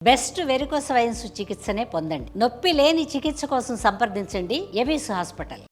Best varicose veins చికిత్సనే పొందండి. నొప్పి లేని చికిత్స కోసం సంప్రదించండి ఎబిస్ హాస్పిటల్.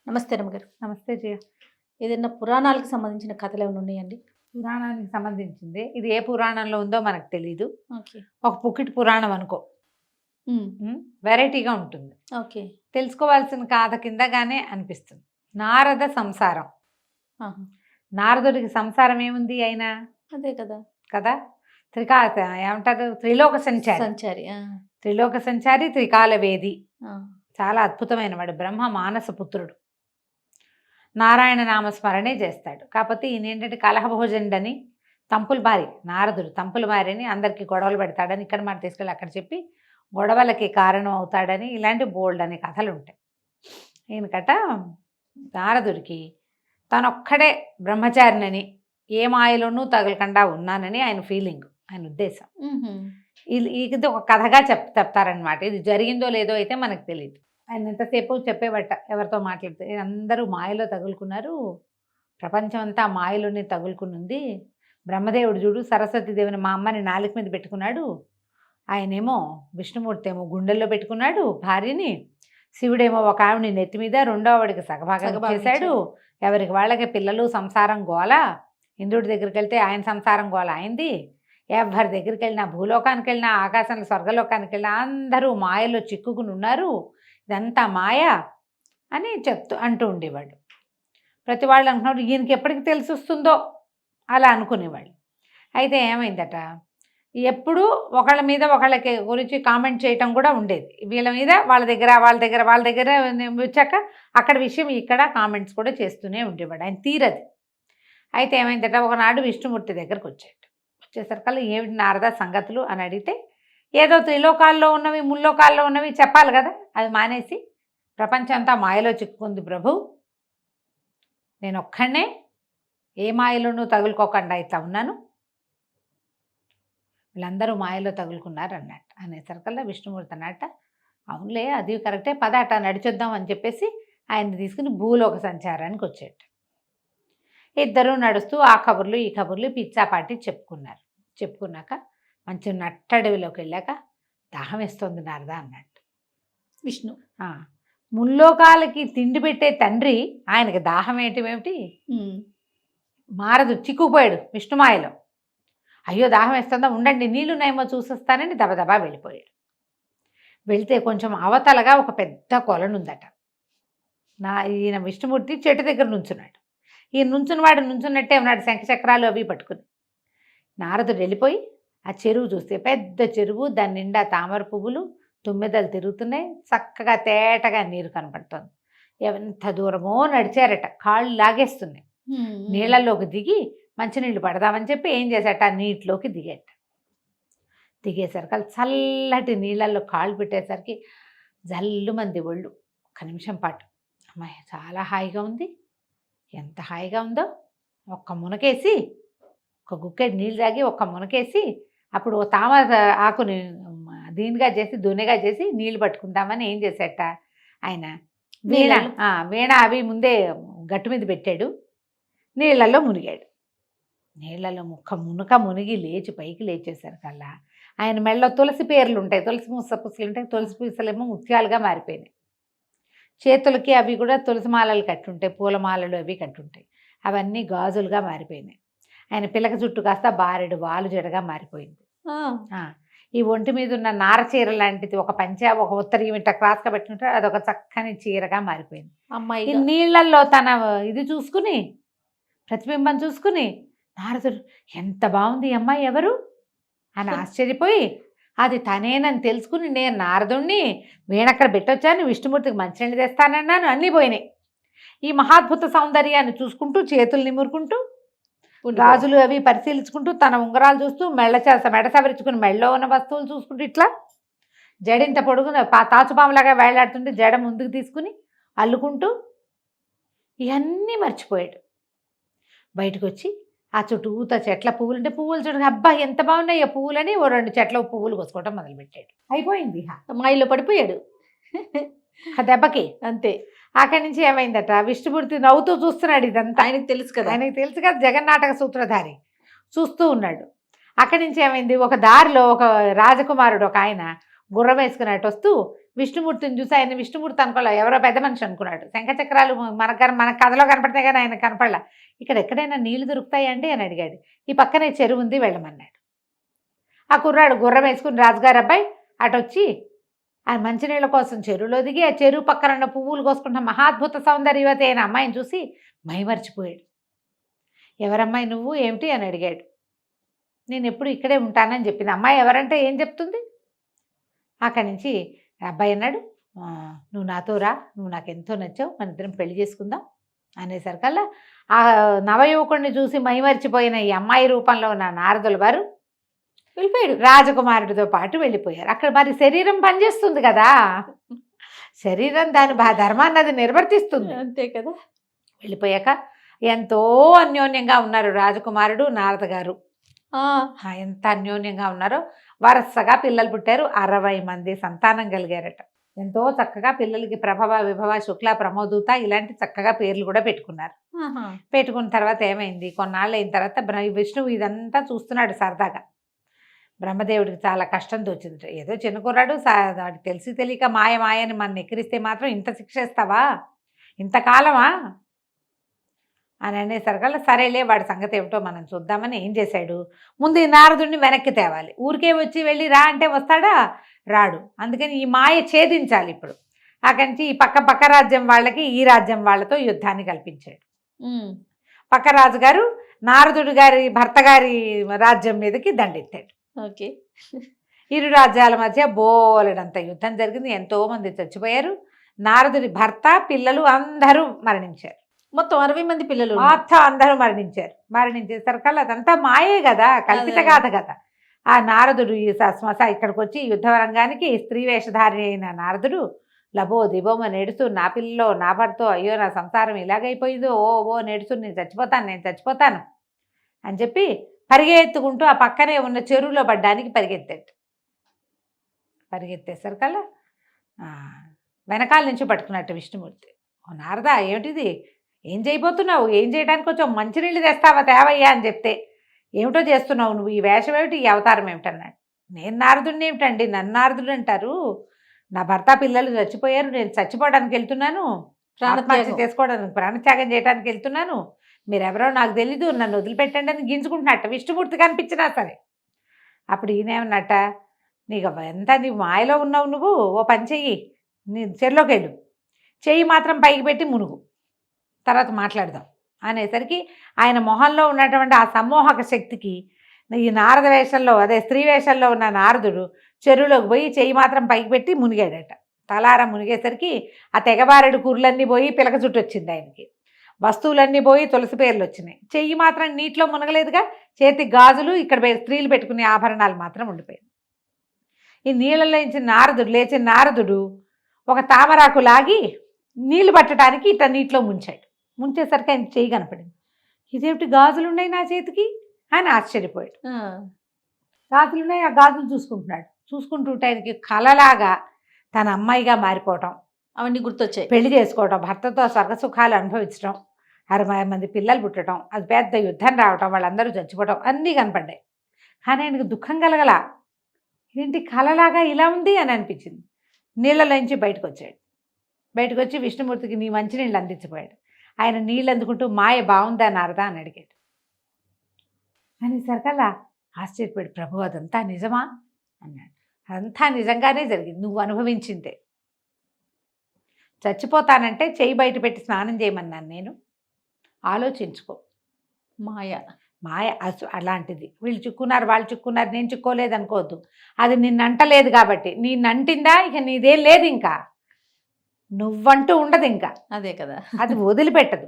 నమస్తే రమ్మగారు. నమస్తే జయ. ఏదైనా పురాణాలకు సంబంధించిన కథలు ఏమైనా ఉన్నాయండి? పురాణానికి సంబంధించింది. ఇది ఏ పురాణంలో ఉందో మనకు తెలీదు. ఓకే ఒక పుకిటి పురాణం అనుకో. వెరైటీగా ఉంటుంది. ఓకే తెలుసుకోవాల్సిన కథ కిందగానే అనిపిస్తుంది. నారద సంసారం. ఆహా. నారదుడికి సంసారం ఏముంది అయినా అదే కదా కదా. ఏమంటారు, త్రిలోక సంచారి. సంచారి. త్రిలోక సంచారి, త్రికాల వేది. ఆ. చాలా అద్భుతమైన వాడు. బ్రహ్మ మానస పుత్రుడు. నారాయణ నామస్మరణే చేస్తాడు. కాకపోతే ఈయన ఏంటంటే కలహభోజనుడని, తంపులు మారి, నారదుడు తంపులు మారిని అందరికీ గొడవలు పెడతాడని ఇక్కడ మాట తీసుకెళ్ళి అక్కడ చెప్పి గొడవలకి కారణం అవుతాడని ఇలాంటి బోల్డ్ అనే కథలు ఉంటాయి. ఈయనకట నారదుడికి తనొక్కడే బ్రహ్మచారినని, ఏ మాయలోనూ తగలకుండా ఉన్నానని ఆయన ఫీలింగ్, ఆయన ఉద్దేశం. ఇది ఒక కథగా చెప్తారనమాట. ఇది జరిగిందో లేదో అయితే మనకు తెలియదు. ఆయన ఎంతసేపు చెప్పేవట ఎవరితో మాట్లాడితే, అందరూ మాయలో తగులుకున్నారు, ప్రపంచం అంతా మాయలోనే తగులుకునుంది. బ్రహ్మదేవుడు చూడు సరస్వతీదేవిని మా అమ్మని నాలుక మీద పెట్టుకున్నాడు, ఆయనేమో విష్ణుమూర్తి ఏమో గుండెల్లో పెట్టుకున్నాడు భార్యని, శివుడేమో ఒక ఆవిడని నెత్తి మీద, రెండో ఆవిడికి సగభాగం చేశాడు. ఎవరికి వాళ్ళకి పిల్లలు, సంసారం గోల. ఇంద్రుడి దగ్గరికి వెళ్తే ఆయన సంసారం గోల అయింది. ఎవరి దగ్గరికి వెళ్ళినా, భూలోకానికి వెళ్ళినా, ఆకాశంలో స్వర్గలోకానికి వెళ్ళినా అందరూ మాయలో చిక్కుకుని ఉన్నారు, ఇదంతా మాయ అని అంటూ ఉండేవాడు. ప్రతి వాళ్ళు అనుకున్నాడు ఈయనకి ఎప్పటికి తెలిసి వస్తుందో అలా అనుకునేవాళ్ళు. అయితే ఏమైందట, ఎప్పుడూ ఒకళ్ళ మీద ఒకళ్ళకి గురించి కామెంట్ చేయటం కూడా ఉండేది. వీళ్ళ మీద వాళ్ళ దగ్గర వచ్చాక అక్కడ విషయం ఇక్కడ కామెంట్స్ కూడా చేస్తూనే ఉండేవాడు. ఆయన తీరది. అయితే ఏమైందట, ఒకనాడు విష్ణుమూర్తి దగ్గరకు వచ్చేసరికల్లా ఏమిటి నారద సంగతులు అని అడిగితే, ఏదో త్రిలోకాల్లో ఉన్నవి, ముల్లోకాల్లో ఉన్నవి చెప్పాలి కదా, అది మానేసి ప్రపంచం అంతా మాయలో చిక్కుకుంది ప్రభు, నేను ఒక్కడనే ఏ మాయలోనూ తగులుకోకుండా ఇట్లా ఉన్నాను, వీళ్ళందరూ మాయలో తగులుకున్నారు అన్నట్టు. అనేసరికల్లా విష్ణుమూర్తి అన్నట్ట, అవునులే అది కరెక్టే, పదాట నడిచొద్దాం అని చెప్పేసి ఆయన్ని తీసుకుని భూలోక సంచారానికి వచ్చేట. ఇద్దరూ నడుస్తూ ఆ కబుర్లు ఈ కబుర్లు పిచ్చాపాటి చెప్పుకున్నాక మంచి నట్టడవిలోకి వెళ్ళాక దాహం వేస్తుంది నారద అన్నట్టు. విష్ణు ముల్లోకాలకి తిండి పెట్టే తండ్రి ఆయనకి దాహం ఏమిటి, మారదు, చిక్కుపోయాడు విష్ణుమాయలో. అయ్యో దాహం వేస్తుందా, ఉండండి నీళ్లు నయమో చూసొస్తానని దబదబా వెళ్ళిపోయాడు. వెళితే కొంచెం అవతలగా ఒక పెద్ద కొలనుందట. ఈయన విష్ణుమూర్తి చెట్టు దగ్గర నుంచున్నాడు. ఈ నుంచున్నట్టే ఉన్నాడు, శంఖచక్రాలు అవి పట్టుకుని. నారదుడు వెళ్ళిపోయి ఆ చెరువు చూస్తే పెద్ద చెరువు, దాని నిండా తామర పువ్వులు, తుమ్మెదలు తిరుగుతున్నాయి, చక్కగా తేటగా నీరు కనపడుతుంది. ఎంత దూరమో నడిచారట, కాళ్ళు లాగేస్తున్నాయి. నీళ్ళల్లోకి దిగి మంచినీళ్ళు పడదామని చెప్పి ఏం చేశాట, నీటిలోకి దిగేసరికి చల్లటి నీళ్ళల్లో కాళ్ళు పెట్టేసరికి జల్లుమంది ఒళ్ళు. ఒక్క నిమిషం పాటు అమ్మాయి చాలా హాయిగా ఉంది, ఎంత హాయిగా ఉందో. ఒక్క మునకేసి, ఒక గుక్కెడు నీళ్ళు తాగి ఒక్క మునకేసి అప్పుడు తామర ఆకుని దీనిగా చేసి దున్నెగా చేసి నీళ్ళు పట్టుకుంటామని ఏం చేశాట ఆయన, వీణ అవి ముందే గట్టు మీద పెట్టాడు, నీళ్ళల్లో మునిగాడు. నీళ్ళలో మునిగి లేచి పైకి లేచేసరికల్లా ఆయన మెళ్ళలో తులసి పేర్లు ఉంటాయి, తులసి పూసలు ఉంటాయి, తులసి పూసలేమో ముత్యాలుగా మారిపోయినాయి. చేతులకి అవి కూడా తులసి మాలలు కట్టుంటాయి, పూలమాలలు అవి కట్టుంటాయి, అవన్నీ గాజులుగా మారిపోయినాయి. ఆయన పిల్లక జుట్టు కాస్త బారెడు వాలు జడగా మారిపోయింది. ఈ ఒంటి మీద ఉన్న నారచీర లాంటిది ఒక పంచ, ఒక ఉత్తరీయం ఇట్లా క్రాస్గా పెట్టుకుంటే అదొక చక్కని చీరగా మారిపోయింది. అమ్మాయి నీళ్ళల్లో తన ఇది చూసుకుని, ప్రతిబింబం చూసుకుని నారదుడు ఎంత బాగుంది ఈ అమ్మాయి ఎవరు అని ఆశ్చర్యపోయి, అది తనేనని తెలుసుకుని నేను నారదుణ్ణి వీణక్కడ పెట్టొచ్చాను, విష్ణుమూర్తికి మంచినీళ్ళు తెస్తానన్నాను, అన్నీ పోయినాయి. ఈ మహాద్భుత సౌందర్యాన్ని చూసుకుంటూ, చేతులు నిమురుకుంటూ, గాజులు అవి పరిశీలించుకుంటూ, తన ఉంగరాలు చూస్తూ, మెడ సవరించుకుని మెడలో ఉన్న వస్తువులు చూసుకుంటూ, ఇట్లా జడింత పొడుగున తాచుపాములాగా వేలాడుతుంటే జడ ముందుకు తీసుకుని అల్లుకుంటూ ఇవన్నీ మర్చిపోయాడు. బయటకు వచ్చి ఆ చుట్టూత చెట్ల పువ్వులుంటే పువ్వులు చూడగా అబ్బా ఎంత బాగున్నాయి ఆ పువ్వులని ఓ 2 చెట్ల పువ్వులు కోసుకోవటం మొదలుపెట్టాడు. అయిపోయింది, మాయలో పడిపోయాడు ఆ దెబ్బకి. అంతే. అక్కడి నుంచి ఏమైందట, విష్ణుమూర్తి నవ్వుతూ చూస్తున్నాడు. ఇదంతా ఆయనకు తెలుసు కదా, జగన్నాటక సూత్రధారి చూస్తూ ఉన్నాడు. అక్కడి నుంచి ఏమైంది, ఒక దారిలో ఒక రాజకుమారుడు ఒక ఆయన గుర్రం వేసుకున్నట్టు వస్తూ విష్ణుమూర్తిని చూసి ఆయన విష్ణుమూర్తి అనుకోలే, ఎవరో పెద్ద మనిషి అనుకున్నాడు. శంఖచక్రాలు మన కథలో కనపడితే కానీ ఆయన కనపడలా. ఇక్కడ ఎక్కడైనా నీళ్లు దొరుకుతాయండి అని అడిగాడు. ఈ పక్కనే చెరువు ఉంది, వెళ్ళమన్నాడు. ఆ కుర్రాడు గుర్రం వేసుకుని రాజుగారు అబ్బాయి అటు వచ్చి ఆ మంచినీళ్ళ కోసం చెరువులో దిగి ఆ చెరువు పక్కన ఉన్న పువ్వులు కోసుకుంటున్న మహాద్భుత సౌందర్యవతి అయిన అమ్మాయిని చూసి మైమరిచిపోయాడు. ఎవరమ్మాయి నువ్వు ఏమిటి అని అడిగాడు. నేను ఎప్పుడు ఇక్కడే ఉంటానని చెప్పింది. అమ్మాయి ఎవరంటే ఏం చెప్తుంది. అక్కడి నుంచి అబ్బాయి అన్నాడు, నువ్వు నాతో రా, నువ్వు నాకు ఎంతో నచ్చావు, మన ఇద్దరం పెళ్లి చేసుకుందాం అనేసరికల్లా ఆ నవయువకుడిని చూసి మైమరిచిపోయిన ఈ అమ్మాయి రూపంలో ఉన్న నారదుల వారు వెళ్ళిపోయాడు. రాజకుమారుడితో పాటు వెళ్ళిపోయారు. అక్కడ మరి శరీరం పనిచేస్తుంది కదా, శరీరం దాని ధర్మాన్ని అది నిర్వర్తిస్తుంది. అంతే కదా. వెళ్ళిపోయాక ఎంతో అన్యోన్యంగా ఉన్నారు రాజకుమారుడు నారద గారు. ఎంత అన్యోన్యంగా ఉన్నారో. వరుసగా పిల్లలు పుట్టారు. 60 మంది సంతానం కలిగారట. ఎంతో చక్కగా పిల్లలకి ప్రభవ, విభవ, శుక్ల, ప్రమోదూత ఇలాంటి చక్కగా పేర్లు కూడా పెట్టుకున్నారు. పెట్టుకున్న తర్వాత ఏమైంది, కొన్నాళ్ళు అయిన తర్వాత విష్ణువు ఇదంతా చూస్తున్నాడు సరదాగా. బ్రహ్మదేవుడికి చాలా కష్టం తోచింది. ఏదో చిన్న కుర్రాడు, వాడికి తెలిసి తెలియక మాయని మన ఎక్కిరిస్తే మాత్రం ఇంత శిక్ష ఇస్తావా, ఇంతకాలమా అని అనేసరికల్లా సరేలే వాడి సంగతి ఏమిటో మనం చూద్దామని ఏం చేశాడు, ముందు ఈ నారదుడిని వెనక్కి తేవాలి. ఊరికే వచ్చి వెళ్ళి రా అంటే వస్తాడా, రాడు. అందుకని ఈ మాయ ఛేదించాలి. ఇప్పుడు అక్కడి నుంచి ఈ పక్క రాజ్యం వాళ్ళకి ఈ రాజ్యం వాళ్ళతో యుద్ధాన్ని కల్పించాడు. పక్క రాజుగారు నారదుడు గారి భర్త గారి రాజ్యం మీదకి దండెత్తాడు. ఓకే. ఇరు రాజ్యాల మధ్య బోలెడంత యుద్ధం జరిగింది. ఎంతోమంది చచ్చిపోయారు. నారదుడి భర్త, పిల్లలు అందరూ మరణించారు. మొత్తం 60 మంది పిల్లలు మొత్తం అందరూ మరణించేసరికల్లా అదంతా మాయే కదా, కల్పిత గాథ కదా. ఆ నారదుడు ఈ ఇక్కడికి వచ్చి యుద్ధ రంగానికి స్త్రీ వేషధారి అయిన నారదుడు లబో దిబోమ నేడుస్తూ, నా పిల్లలో నా భర్తో, అయ్యో నా సంసారం ఇలాగైపోయిందో, ఓ నేడుస్తూ నేను చచ్చిపోతాను అని చెప్పి పరిగెత్తుకుంటూ ఆ పక్కనే ఉన్న చెరువులో పడ్డానికి పరిగెత్తేసరికల్లా వెనకాల నుంచి పట్టుకున్నట్టు విష్ణుమూర్తి. ఓ నారదా, ఏమిటిది, ఏం చేయబోతున్నావు, ఏం చేయడానికి వచ్చావు, మంచినీళ్ళు తెస్తావా, తేవయ్యా అని చెప్తే ఏమిటో చేస్తున్నావు నువ్వు, ఈ వేషం ఏమిటి, ఈ అవతారం ఏమిటన్నాడు. నేను నారదుడిని ఏమిటండి, నన్ను నారదుడు అంటారు, నా భర్త పిల్లలు చచ్చిపోయారు, నేను చచ్చిపోవడానికి వెళ్తున్నాను, ఆత్మహత్య చేసుకోవడానికి ప్రాణత్యాగం చేయడానికి వెళ్తున్నాను, మీరెవరో నాకు తెలీదు, నన్ను వదిలిపెట్టండి అని గింజుకుంటున్నట్ట విష్ణుమూర్తి కనిపించినా సరే. అప్పుడు ఈయనేమన్నట్ట, నీకు ఎంత నీ మాయలో ఉన్నావు నువ్వు, ఓ పని చెయ్యి, నీ చెరులోకి వెళ్ళు, చెయ్యి మాత్రం పైకి పెట్టి మునుగు, తర్వాత మాట్లాడదాం అనేసరికి ఆయన మొహంలో ఉన్నటువంటి ఆ సమ్మోహక శక్తికి ఈ నారద వేషంలో, అదే స్త్రీ వేషంలో ఉన్న నారదుడు చెరువులోకి పోయి చెయ్యి మాత్రం పైకి పెట్టి మునిగాడట. తలారా మునిగేసరికి ఆ తెగబారెడు కూరలన్నీ పోయి పిలక చుట్టూ వచ్చింది ఆయనకి, వస్తువులన్నీ పోయి తులసి పేర్లు వచ్చినాయి. చెయ్యి మాత్రం నీటిలో మునగలేదుగా, చేతి గాజులు, ఇక్కడ స్త్రీలు పెట్టుకునే ఆభరణాలు మాత్రం ఉండిపోయింది. ఈ నీళ్ళలో నుంచి లేచిన నారదుడు ఒక తామరాకు లాగి నీళ్లు పట్టడానికి ఇట్లా నీటిలో ముంచేసరికి ఆయన చెయ్యి కనపడింది. ఇదేమిటి, గాజులున్నాయి నా చేతికి అని ఆశ్చర్యపోయాడు. గాజులున్నాయి, ఆ గాజులు చూసుకుంటుంటే ఆయనకి కలలాగా తన అమ్మాయిగా మారిపోవటం, అవన్నీ గుర్తొచ్చాయి. పెళ్లి చేసుకోవటం, భర్తతో స్వర్గసుఖాలు అనుభవించడం, 60 మంది పిల్లలు పుట్టడం, అది పెద్ద యుద్ధం రావటం, వాళ్ళందరూ చచ్చిపోవటం అన్నీ కనపడ్డాయి. కానీ ఆయనకు దుఃఖం కలగల. ఇదేంటి కలలాగా ఇలా ఉంది అని అనిపించింది. నీళ్ళలోంచి బయటకు వచ్చి విష్ణుమూర్తికి నీ మంచినీళ్ళు అందించిపోయాడు. ఆయన నీళ్ళు అందుకుంటూ మాయ బాగుందా నారదా అని అడిగాడు. అనేసరికల్లా ఆశ్చర్యపోయాడు. ప్రభు అదంతా నిజమా అన్నాడు. అదంతా నిజంగానే జరిగింది, నువ్వు అనుభవించిందే. చచ్చిపోతానంటే చెయ్యి బయట పెట్టి స్నానం చేయమన్నాను నేను, ఆలోచించుకో. మాయ అలాంటిది. వీళ్ళు చిక్కున్నారు, వాళ్ళు చిక్కున్నారు, నేను చిక్కోలేదు అనుకోవద్దు. అది నిన్నంటలేదు కాబట్టి, నిన్నంటిందా ఇక నీదేం లేదు, ఇంకా నువ్వంటూ ఉండదు, ఇంకా అదే కదా, అది వదిలిపెట్టదు.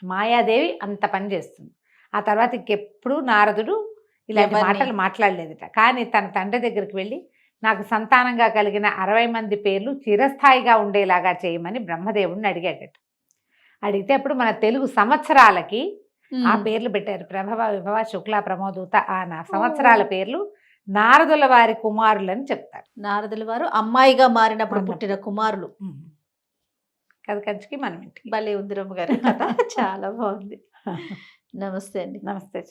మాయాదేవి అంత పని చేస్తుంది. ఆ తర్వాత ఇంకెప్పుడు నారదుడు ఇలాంటి మాటలు మాట్లాడలేదట. కానీ తన తండ్రి దగ్గరికి వెళ్ళి నాకు సంతానంగా కలిగిన 60 మంది పేర్లు చిరస్థాయిగా ఉండేలాగా చేయమని బ్రహ్మదేవుడిని అడిగాడట. అడిగితే అప్పుడు మన తెలుగు సంవత్సరాలకి ఆ పేర్లు పెట్టారు. ప్రభవ, విభవ, శుక్ల, ప్రమోదూత. ఆ సంవత్సరాల పేర్లు నారదుల వారి కుమారులని చెప్తారు. నారదుల వారు అమ్మాయిగా మారినప్పుడు పుట్టిన కుమారులు. కథ కంచికి మనం ఇంటికి. భలే ఉంది రమ్మ గారు, చాలా బాగుంది. నమస్తే అండి. నమస్తే.